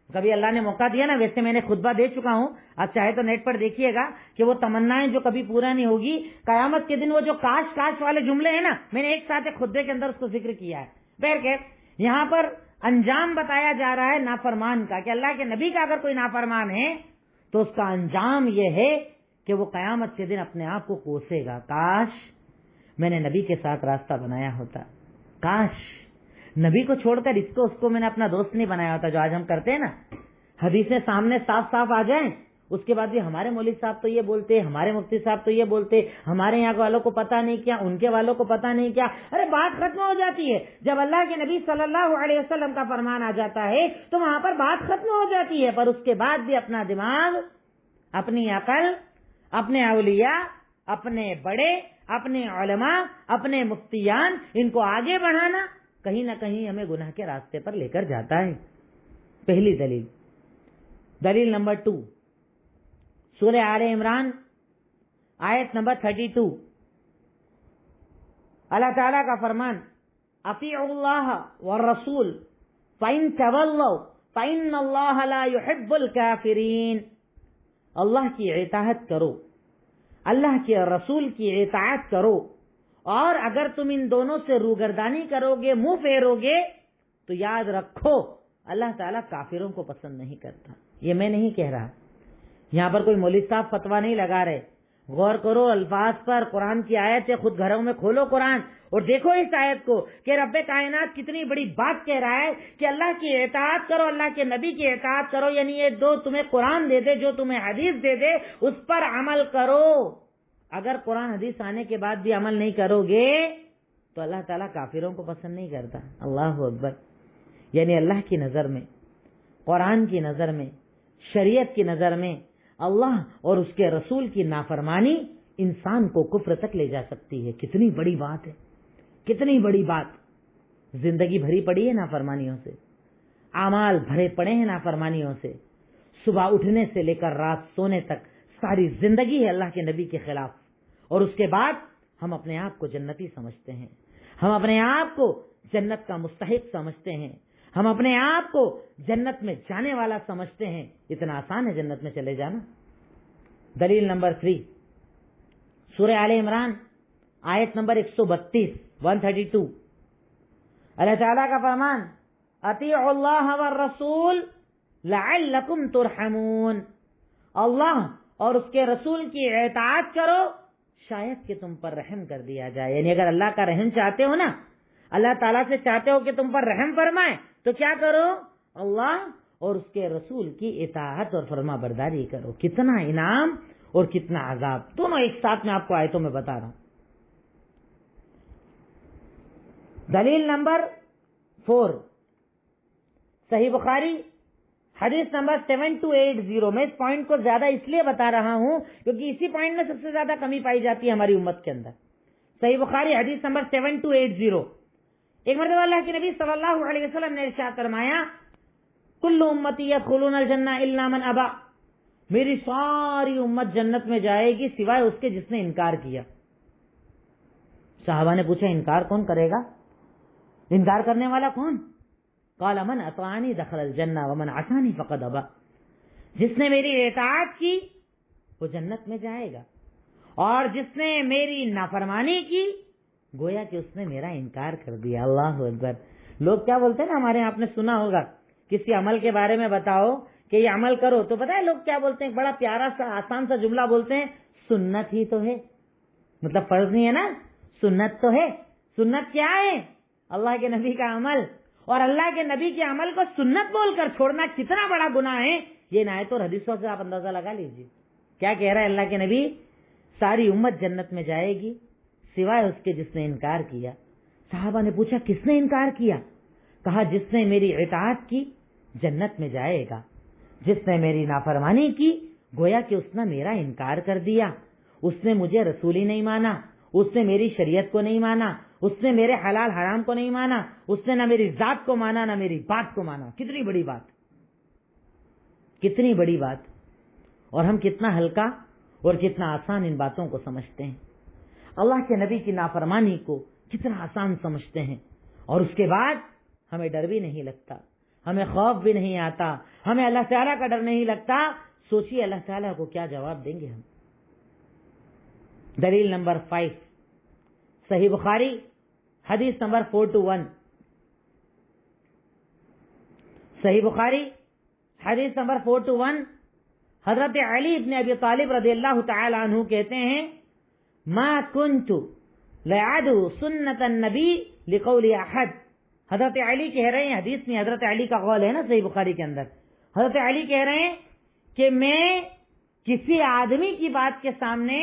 کبھی اللہ نے موقع دیا نا، ویسے میں نے خطبہ دے چکا ہوں، آپ چاہے تو نیٹ پر دیکھیے گا کہ وہ تمنائیں جو کبھی پورا نہیں ہوگی، قیامت کے دن وہ جو کاش کاش والے جملے ہیں نا، میں نے ایک ساتھ ایک خطبے کے اندر اس کو ذکر کیا ہے۔ بہرکیف یہاں پر انجام بتایا جا رہا ہے نافرمان کا، کہ اللہ کے نبی کا اگر کوئی نافرمان ہے تو اس کا انجام یہ ہے کہ وہ قیامت کے دن اپنے آپ کو کوسے گا، کاش میں نے نبی کے ساتھ راستہ بنایا ہوتا، کاش نبی کو چھوڑ کر اس کو میں نے اپنا دوست نہیں بنایا ہوتا، جو آج ہم کرتے ہیں نا، حدیثیں سامنے صاف صاف آ جائیں، اس کے بعد بھی ہمارے مولوی صاحب تو یہ بولتے، ہمارے مفتی صاحب تو یہ بولتے، ہمارے یہاں والوں کو پتہ نہیں کیا، ان کے والوں کو پتہ نہیں کیا۔ ارے بات ختم ہو جاتی ہے جب اللہ کے نبی صلی اللہ علیہ وسلم کا فرمان آ جاتا ہے تو وہاں پر بات ختم ہو جاتی ہے، پر اس کے بعد بھی اپنا دماغ، اپنی عقل، اپنے اولیاء، اپنے بڑے، اپنے علماء، اپنے مفتیان، ان کو آگے بڑھانا کہیں نہ کہیں ہمیں گناہ کے راستے پر لے کر جاتا ہے۔ پہلی دلیل۔ دلیل نمبر 2 سورہ آل عمران آیت نمبر 32، اللہ تعالیٰ کا فرمان، اطیعوا اللہ والرسول فإن تولوا فإن اللہ لا يحب الكافرین۔ اللہ کی اطاعت کرو، اللہ کے رسول کی اطاعت کرو، اور اگر تم ان دونوں سے روگردانی کرو گے، منہ پھیرو گے، تو یاد رکھو اللہ تعالیٰ کافروں کو پسند نہیں کرتا۔ یہ میں نہیں کہہ رہا، یہاں پر کوئی مولوی صاحب فتویٰ نہیں لگا رہے۔ غور کرو الفاظ پر، قرآن کی آیت ہے، خود گھروں میں کھولو قرآن اور دیکھو اس آیت کو کہ رب کائنات کتنی بڑی بات کہہ رہا ہے کہ اللہ کی اطاعت کرو، اللہ کے نبی کی اطاعت کرو، یعنی یہ دو تمہیں قرآن دے دے، جو تمہیں حدیث دے دے، اس پر عمل کرو۔ اگر قرآن حدیث آنے کے بعد بھی عمل نہیں کرو گے تو اللہ تعالیٰ کافروں کو پسند نہیں کرتا۔ اللہ اکبر۔ یعنی اللہ کی نظر میں، قرآن کی نظر میں، شریعت کی نظر میں اللہ اور اس کے رسول کی نافرمانی انسان کو کفر تک لے جا سکتی ہے۔ کتنی بڑی بات ہے، کتنی بڑی بات۔ زندگی بھری پڑی ہے نافرمانیوں سے، اعمال بھرے پڑے ہیں نافرمانیوں سے، صبح اٹھنے سے لے کر رات سونے تک ساری زندگی ہے اللہ کے نبی کے خلاف، اور اس کے بعد ہم اپنے آپ کو جنتی سمجھتے ہیں، ہم اپنے آپ کو جنت کا مستحق سمجھتے ہیں، ہم اپنے آپ کو جنت میں جانے والا سمجھتے ہیں۔ اتنا آسان ہے جنت میں چلے جانا۔ دلیل نمبر 3 سورہ آل عمران آیت نمبر 132 اللہ تعالیٰ کا فرمان، اطیعوا اللہ والرسول لعلکم ترحمون۔ اللہ اور اس کے رسول کی اطاعت کرو شاید کہ تم پر رحم کر دیا جائے۔ یعنی اگر اللہ کا رحم چاہتے ہو نا، اللہ تعالیٰ سے چاہتے ہو کہ تم پر رحم فرمائے تو کیا کرو؟ اللہ اور اس کے رسول کی اطاعت اور فرما برداری کرو. کتنا انعام اور کتنا عذاب دونوں ایک ساتھ میں آپ کو آیتوں میں بتا رہا ہوں. دلیل نمبر 4 صحیح بخاری حدیث نمبر 7280. میں اس پوائنٹ کو زیادہ اس لیے بتا رہا ہوں کیونکہ اسی پوائنٹ میں سب سے زیادہ کمی پائی جاتی ہے ہماری امت کے اندر. صحیح بخاری حدیث نمبر 7280. ایک مرتبہ اللہ کے نبی صلی اللہ علیہ وسلم نے ارشاد فرمایا کل امتی یدخلون الجنہ الا من ابا. میری ساری امت جنت میں جائے گی سوائے اس کے جس نے انکار کیا. صحابہ نے پوچھا انکار کون کرے گا؟ انکار کرنے والا کون؟ قال من اطاعنی دخل الجنہ ومن عصانی فقد ابا. جس نے میری اطاعت کی وہ جنت میں جائے گا اور جس نے میری نافرمانی کی گویا کہ اس نے میرا انکار کر دیا. اللہ اکبر. لوگ کیا بولتے ہیں نا ہمارے یہاں آپ نے سنا ہوگا کسی عمل کے بارے میں بتاؤ کہ یہ عمل کرو تو پتہ ہے لوگ کیا بولتے ہیں؟ بڑا پیارا سا آسان سا جملہ بولتے ہیں سنت ہی تو ہے. مطلب فرض نہیں ہے نا، سنت تو ہے. سنت کیا ہے؟ اللہ کے نبی کا عمل. اور اللہ کے نبی کے عمل کو سنت بول کر چھوڑنا کتنا بڑا گناہ ہے یہ نہ تو حدیثوں سے آپ اندازہ لگا لیجیے. کیا کہہ رہا ہے اللہ کے نبی؟ ساری امت جنت میں جائے گی سوائے اس کے جس نے انکار کیا. صحابہ نے پوچھا کس نے انکار کیا؟ کہا جس نے میری اطاعت کی جنت میں جائے گا، جس نے میری نافرمانی کی گویا کہ اس نے میرا انکار کر دیا. اس نے مجھے رسول ہی نہیں مانا، اس نے میری شریعت کو نہیں مانا، اس نے میرے حلال حرام کو نہیں مانا، اس نے نہ میری ذات کو مانا نہ میری بات کو مانا. کتنی بڑی بات، کتنی بڑی بات. اور ہم کتنا ہلکا اور کتنا آسان ان باتوں کو سمجھتے ہیں. اللہ کے نبی کی نافرمانی کو کتنا آسان سمجھتے ہیں اور اس کے بعد ہمیں ڈر بھی نہیں لگتا، ہمیں خوف بھی نہیں آتا، ہمیں اللہ تعالیٰ کا ڈر نہیں لگتا. سوچیے اللہ تعالیٰ کو کیا جواب دیں گے ہم. دلیل نمبر 5 صحیح بخاری حدیث نمبر 421. صحیح بخاری حدیث نمبر 421. حضرت علی ابن ابی طالب رضی اللہ تعالی عنہ کہتے ہیں ما کنت لعدو سنت النبی لقول احد. حضرت علی کہہ رہے ہیں، حدیث میں حضرت علی کا قول ہے نا صحیح بخاری کے اندر. حضرت علی کہہ رہے ہیں کہ میں کسی آدمی کی بات کے سامنے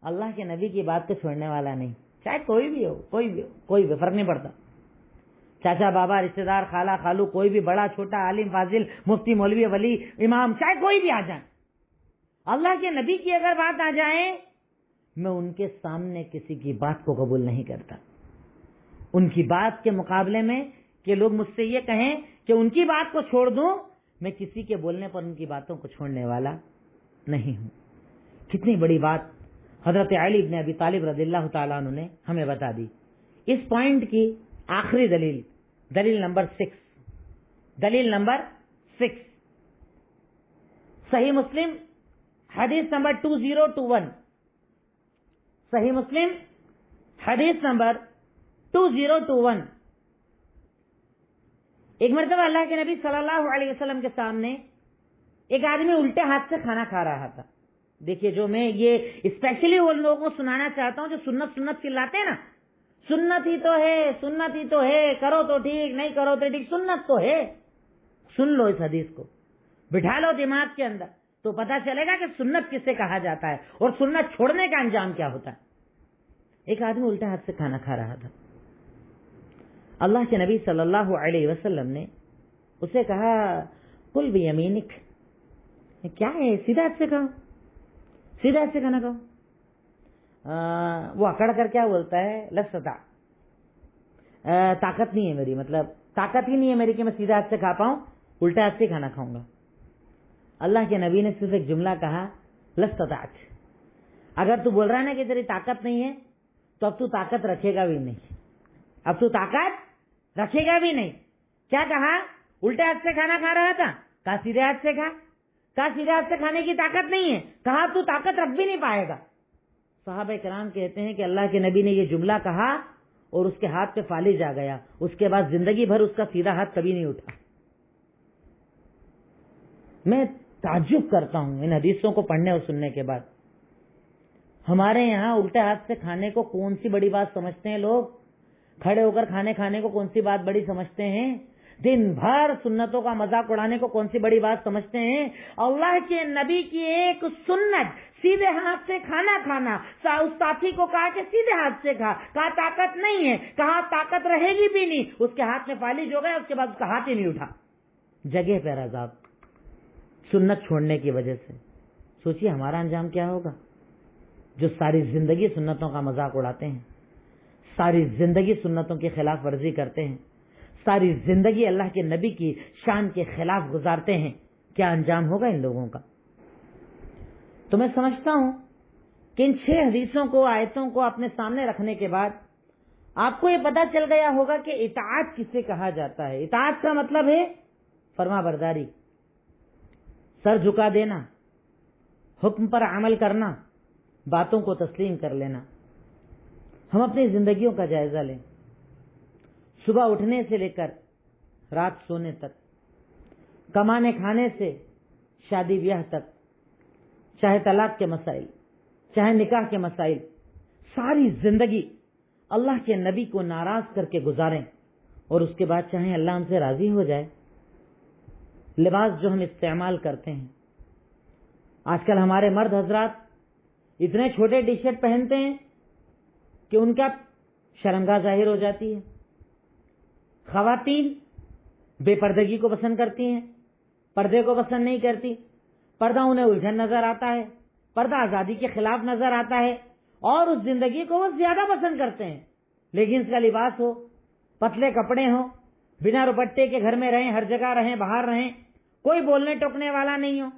اللہ کے نبی کی بات کو چھوڑنے والا نہیں. چاہے کوئی بھی ہو، کوئی بھی ہو، کوئی بھی فرق نہیں پڑتا. چاچا بابا رشتہ دار خالہ خالو کوئی بھی بڑا چھوٹا عالم فاضل مفتی مولوی ولی امام چاہے کوئی بھی آ جائے، اللہ کے نبی کی اگر بات آ جائے میں ان کے سامنے کسی کی بات کو قبول نہیں کرتا. ان کی بات کے مقابلے میں کہ لوگ مجھ سے یہ کہیں کہ ان کی بات کو چھوڑ دوں، میں کسی کے بولنے پر ان کی باتوں کو چھوڑنے والا نہیں ہوں. کتنی بڑی بات حضرت علی بن ابی طالب رضی اللہ تعالیٰ عنہ نے ہمیں بتا دی. اس پوائنٹ کی آخری دلیل، دلیل نمبر 6. دلیل نمبر 6 صحیح مسلم حدیث نمبر 2021. صحیح مسلم حدیث نمبر 2021. ایک مرتبہ اللہ کے نبی صلی اللہ علیہ وسلم کے سامنے ایک آدمی الٹے ہاتھ سے کھانا کھا رہا تھا. دیکھیے جو میں یہ اسپیشلی ان لوگوں کو سنانا چاہتا ہوں جو سنت سنت چلاتے ہیں نا، سنت ہی تو ہے، سنت ہی تو ہے، کرو تو ٹھیک نہیں کرو تو ٹھیک، سنت تو ہے. سن لو اس حدیث کو، بٹھا لو دماغ کے اندر تو پتا چلے گا کہ سنت کسے کہا جاتا ہے اور سنت چھوڑنے کا انجام کیا ہوتا ہے. ایک آدمی الٹا ہاتھ سے کھانا کھا رہا تھا. اللہ کے نبی صلی اللہ علیہ وسلم نے اسے کہا کل بیمینک. کیا ہے؟ سیدھا ہاتھ سے کھاؤ، سیدھا ہاتھ سے کھانا کھاؤ. وہ اکڑ کر کیا بولتا ہے لستا، طاقت نہیں ہے میری، مطلب طاقت ہی نہیں ہے میری کہ میں سیدھا ہاتھ سے کھا پاؤں، الٹا ہاتھ سے کھانا کھاؤں گا. اللہ کے نبی نے صرف ایک جملہ کہا لستطعت. اگر تو بول رہا ہے نا کہ تیری طاقت نہیں ہے تو اب تو طاقت رکھے گا بھی نہیں، اب تو طاقت رکھے گا بھی نہیں. کیا کہا؟ الٹے ہاتھ سے کھانا کھا رہا تھا، کہا سیدھے ہاتھ سے کھا. کہا سیدھے ہاتھ سے کھانے کی طاقت نہیں ہے، کہا تو طاقت رکھ بھی نہیں پائے گا. صحابہ کرام کہتے ہیں کہ اللہ کے نبی نے یہ جملہ کہا اور اس کے ہاتھ پہ فالج آ گیا. اس کے بعد زندگی بھر اس کا سیدھا ہاتھ کبھی نہیں اٹھا. میں تعجب کرتا ہوں ان حدیثوں کو پڑھنے اور سننے کے بعد. ہمارے یہاں الٹے ہاتھ سے کھانے کو کون سی بڑی بات سمجھتے ہیں لوگ؟ کھڑے ہو کر کھانے کھانے کو کون سی بات بڑی سمجھتے ہیں؟ دن بھر سنتوں کا مذاق اڑانے کو کون سی بڑی بات سمجھتے ہیں؟ اللہ کے نبی کی ایک سنت، سیدھے ہاتھ سے کھانا کھانا، اس ساتھی کو کہا کہ سیدھے ہاتھ سے کھا، کہا طاقت نہیں ہے، کہا طاقت رہے گی بھی نہیں، اس کے ہاتھ میں فالج ہو گیا، اس کے بعد اس کا ہاتھ ہی نہیں اٹھا، جگہ پر عذاب، سنت چھوڑنے کی وجہ سے۔ سوچیے ہمارا انجام کیا ہوگا، جو ساری زندگی سنتوں کا مذاق اڑاتے ہیں، ساری زندگی سنتوں کی خلاف ورزی کرتے ہیں، ساری زندگی اللہ کے نبی کی شان کے خلاف گزارتے ہیں، کیا انجام ہوگا ان لوگوں کا؟ تو میں سمجھتا ہوں کہ ان 6 حدیثوں کو، آیتوں کو اپنے سامنے رکھنے کے بعد آپ کو یہ پتا چل گیا ہوگا کہ اطاعت کسے کہا جاتا ہے۔ اطاعت کا مطلب ہے فرما برداری، سر جھکا دینا، حکم پر عمل کرنا، باتوں کو تسلیم کر لینا۔ ہم اپنی زندگیوں کا جائزہ لیں، صبح اٹھنے سے لے کر رات سونے تک، کمانے کھانے سے شادی بیاہ تک، چاہے طلاق کے مسائل، چاہے نکاح کے مسائل، ساری زندگی اللہ کے نبی کو ناراض کر کے گزاریں، اور اس کے بعد چاہیں اللہ ہم سے راضی ہو جائے۔ لباس جو ہم استعمال کرتے ہیں، آج کل ہمارے مرد حضرات اتنے چھوٹے ٹی شرٹ پہنتے ہیں کہ ان کا شرمگاہ ظاہر ہو جاتی ہے۔ خواتین بے پردگی کو پسند کرتی ہیں، پردے کو پسند نہیں کرتی، پردہ انہیں الجھن نظر آتا ہے، پردہ آزادی کے خلاف نظر آتا ہے، اور اس زندگی کو وہ زیادہ پسند کرتے ہیں۔ لیکن اس کا لباس ہو، پتلے کپڑے ہوں، بنا دوپٹے کے گھر میں رہیں، ہر جگہ رہیں، باہر رہیں، کوئی بولنے ٹوکنے والا نہیں ہو،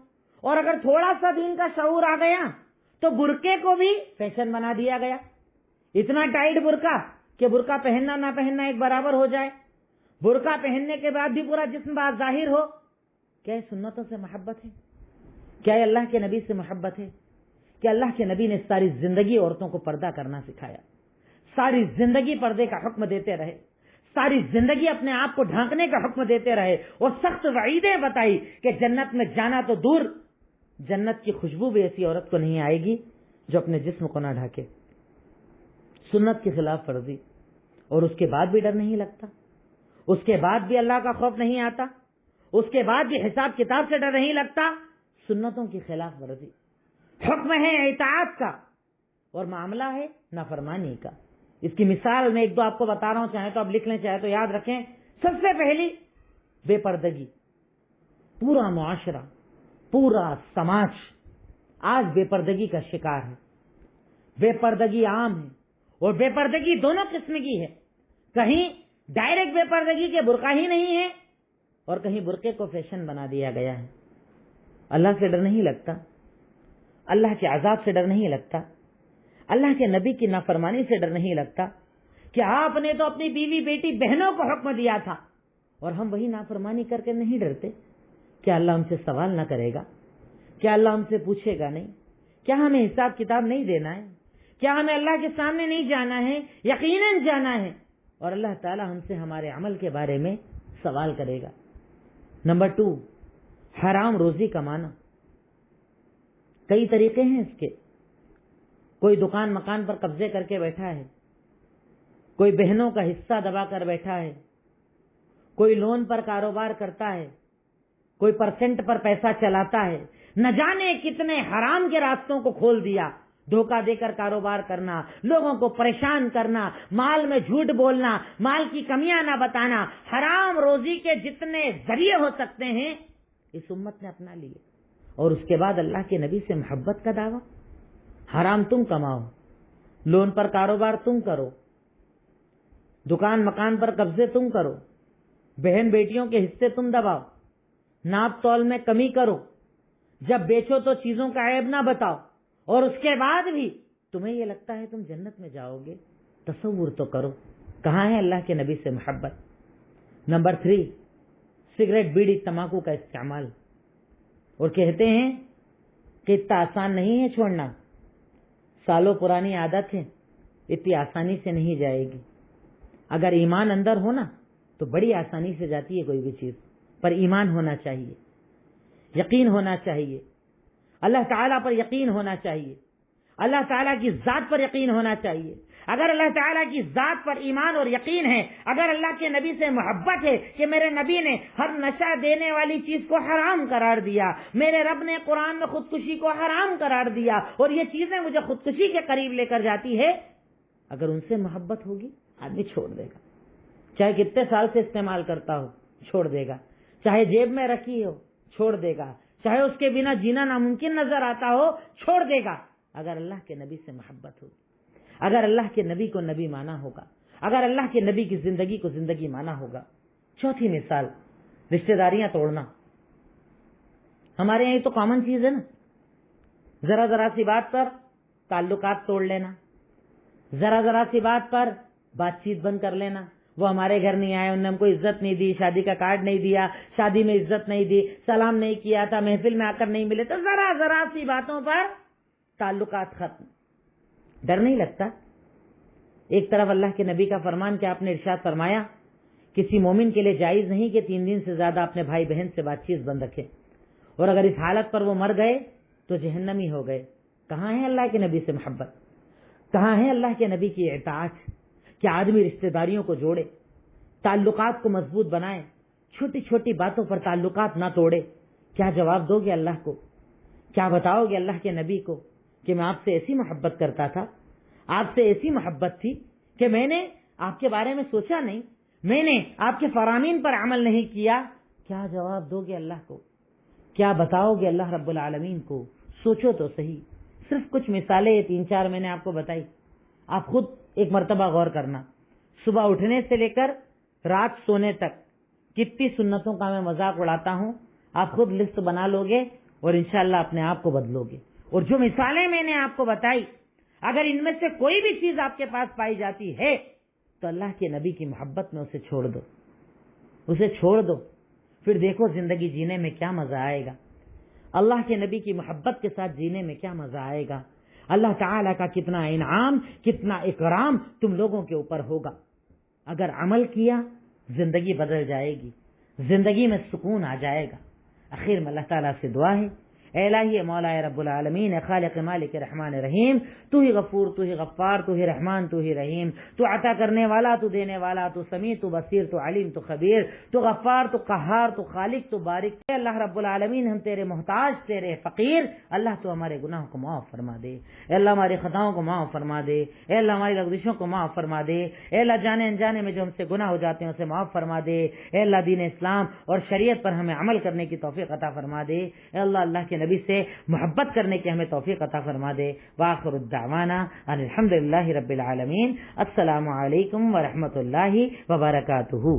اور اگر تھوڑا سا دین کا شعور آ گیا تو برقعے کو بھی فیشن بنا دیا گیا، اتنا ٹائٹ برقع کہ برقع پہننا نہ پہننا ایک برابر ہو جائے، برقع پہننے کے بعد بھی پورا جسم باز ظاہر ہو۔ کیا یہ سنتوں سے محبت ہے؟ کیا یہ اللہ کے نبی سے محبت ہے؟ کہ اللہ کے نبی نے ساری زندگی عورتوں کو پردہ کرنا سکھایا، ساری زندگی پردے کا حکم دیتے رہے، ساری زندگی اپنے آپ کو ڈھانکنے کا حکم دیتے رہے، اور سخت وعیدیں بتائی کہ جنت میں جانا تو دور، جنت کی خوشبو بھی ایسی عورت کو نہیں آئے گی جو اپنے جسم کو نہ ڈھانکے۔ سنت کی خلاف ورزی، اور اس کے بعد بھی ڈر نہیں لگتا، اس کے بعد بھی اللہ کا خوف نہیں آتا، اس کے بعد بھی حساب کتاب سے ڈر نہیں لگتا۔ سنتوں کی خلاف ورزی، حکم ہے اطاعت کا، اور معاملہ ہے نافرمانی کا۔ اس کی مثال میں ایک دو آپ کو بتا رہا ہوں، چاہے تو آپ لکھ لیں، چاہے تو یاد رکھیں۔ سب سے پہلی بے پردگی۔ پورا معاشرہ، پورا سماج آج بے پردگی کا شکار ہے۔ بے پردگی عام ہے، اور بے پردگی دونوں قسم کی ہے۔ کہیں ڈائریکٹ بے پردگی کے برقع ہی نہیں ہے، اور کہیں برقعے کو فیشن بنا دیا گیا ہے۔ اللہ سے ڈر نہیں لگتا، اللہ کے عذاب سے ڈر نہیں لگتا، اللہ کے نبی کی نافرمانی سے ڈر نہیں لگتا کہ آپ نے تو اپنی بیوی بیٹی بہنوں کو حکم دیا تھا، اور ہم وہی نافرمانی کر کے نہیں ڈرتے؟ کیا اللہ ہم سے سوال نہ کرے گا؟ کیا اللہ ہم سے پوچھے گا نہیں؟ کیا ہمیں حساب کتاب نہیں دینا ہے؟ کیا ہمیں اللہ کے سامنے نہیں جانا ہے؟ یقیناً جانا ہے، اور اللہ تعالی ہم سے ہمارے عمل کے بارے میں سوال کرے گا۔ نمبر 2، حرام روزی کمانا۔ کئی طریقے ہیں اس کے۔ کوئی دکان مکان پر قبضے کر کے بیٹھا ہے، کوئی بہنوں کا حصہ دبا کر بیٹھا ہے، کوئی لون پر کاروبار کرتا ہے، کوئی پرسنٹ پر پیسہ چلاتا ہے، نہ جانے کتنے حرام کے راستوں کو کھول دیا۔ دھوکہ دے کر کاروبار کرنا، لوگوں کو پریشان کرنا، مال میں جھوٹ بولنا، مال کی کمیاں نہ بتانا، حرام روزی کے جتنے ذریعے ہو سکتے ہیں اس امت نے اپنا لیے۔ اور اس کے بعد اللہ کے نبی سے محبت کا دعویٰ۔ حرام تم کماؤ، لون پر کاروبار تم کرو، دکان مکان پر قبضے تم کرو، بہن بیٹیوں کے حصے تم دباؤ، ناپ تول میں کمی کرو، جب بیچو تو چیزوں کا عیب نہ بتاؤ، اور اس کے بعد بھی تمہیں یہ لگتا ہے تم جنت میں جاؤ گے۔ تصور تو کرو، کہاں ہے اللہ کے نبی سے محبت؟ نمبر 3، سگریٹ بیڑی تمباکو کا استعمال، اور کہتے ہیں کہ اتنا آسان نہیں ہے چھوڑنا، سالوں پرانی عادت ہے، اتنی آسانی سے نہیں جائے گی۔ اگر ایمان اندر ہونا تو بڑی آسانی سے جاتی ہے کوئی بھی چیز، پر ایمان ہونا چاہیے، یقین ہونا چاہیے، اللہ تعالیٰ پر یقین ہونا چاہیے، اللہ تعالیٰ کی ذات پر یقین ہونا چاہیے، اگر اللہ تعالیٰ کی ذات پر ایمان اور یقین ہے، اگر اللہ کے نبی سے محبت ہے کہ میرے نبی نے ہر نشہ دینے والی چیز کو حرام قرار دیا، میرے رب نے قرآن میں خودکشی کو حرام قرار دیا اور یہ چیزیں مجھے خودکشی کے قریب لے کر جاتی ہے، اگر ان سے محبت ہوگی آدمی چھوڑ دے گا، چاہے کتنے سال سے استعمال کرتا ہو چھوڑ دے گا، چاہے جیب میں رکھی ہو چھوڑ دے گا، چاہے اس کے بنا جینا ناممکن نظر آتا ہو چھوڑ دے گا، اگر اللہ کے نبی سے محبت ہوگی، اگر اللہ کے نبی کو نبی مانا ہوگا، اگر اللہ کے نبی کی زندگی کو زندگی مانا ہوگا۔ چوتھی مثال، رشتہ داریاں توڑنا۔ ہمارے یہاں یہ تو کامن چیز ہے نا، ذرا ذرا سی بات پر تعلقات توڑ لینا، ذرا ذرا سی بات پر بات چیت بند کر لینا، وہ ہمارے گھر نہیں آئے، انہوں نے ہم کو عزت نہیں دی، شادی کا کارڈ نہیں دیا، شادی میں عزت نہیں دی، سلام نہیں کیا تھا، محفل میں آ کر نہیں ملے، تو ذرا ذرا سی باتوں پر تعلقات ختم۔ ڈر نہیں لگتا؟ ایک طرف اللہ کے نبی کا فرمان کہ آپ نے ارشاد فرمایا کسی مومن کے لیے جائز نہیں کہ 3 دن سے زیادہ اپنے بھائی بہن سے بات چیت بند رکھے، اور اگر اس حالت پر وہ مر گئے تو جہنمی ہو گئے۔ کہاں ہے اللہ کے نبی سے محبت؟ کہاں ہے اللہ کے نبی کی اطاعت کہ آدمی رشتہ داریوں کو جوڑے، تعلقات کو مضبوط بنائے، چھوٹی چھوٹی باتوں پر تعلقات نہ توڑے؟ کیا جواب دو گے اللہ کو؟ کیا بتاؤ گے اللہ کے نبی کو کہ میں آپ سے ایسی محبت کرتا تھا، آپ سے ایسی محبت تھی کہ میں نے آپ کے بارے میں سوچا نہیں، میں نے آپ کے فرامین پر عمل نہیں کیا؟ کیا جواب دو گے اللہ کو؟ کیا بتاؤ گے اللہ رب العالمین کو؟ سوچو تو صحیح۔ صرف کچھ مثالیں 3-4 میں نے آپ کو بتائی، آپ خود ایک مرتبہ غور کرنا، صبح اٹھنے سے لے کر رات سونے تک کتنی سنتوں کا میں مذاق اڑاتا ہوں، آپ خود لسٹ بنا لو گے اور انشاءاللہ اپنے آپ کو بدلو گے۔ اور جو مثالیں میں نے آپ کو بتائی، اگر ان میں سے کوئی بھی چیز آپ کے پاس پائی جاتی ہے تو اللہ کے نبی کی محبت میں اسے چھوڑ دو، اسے چھوڑ دو، پھر دیکھو زندگی جینے میں کیا مزہ آئے گا، اللہ کے نبی کی محبت کے ساتھ جینے میں کیا مزہ آئے گا، اللہ تعالیٰ کا کتنا انعام، کتنا اکرام تم لوگوں کے اوپر ہوگا۔ اگر عمل کیا زندگی بدل جائے گی، زندگی میں سکون آ جائے گا۔ آخر میں اللہ تعالیٰ سے دعا ہے، اے الہی مولا رب العالمین، اے خالق مالک رحمان رحیم، تو ہی غفور، تو ہی غفار، تو ہی رحمان، تو ہی رحیم، تو عطا کرنے والا، تو دینے والا، تو سمیع، تو بصیر، تو علیم، تو خبیر، تو غفار، تو قہار، تو خالق، تو بارک۔ اے اللہ رب العالمین، ہم تیرے محتاج، تیرے فقیر، اللہ تو ہمارے گناہوں کو معاف فرما دے، اے اللہ ہماری خطاؤں کو معاف فرما دے، اے اللہ ہماری لغزشوں کو معاف فرما دے، اے اللہ جانے انجانے میں جو ہم سے گناہ ہو جاتے ہیں اسے معاف فرما دے، اے اللہ دین اسلام اور شریعت پر ہمیں عمل کرنے کی توفیق عطا فرما دے، اے اللہ کے نبی سے محبت کرنے کی ہمیں توفیق عطا فرما دے۔ وآخر الدعوانا ان الحمدللہ رب العالمین۔ السلام علیکم ورحمۃ اللہ وبرکاتہ۔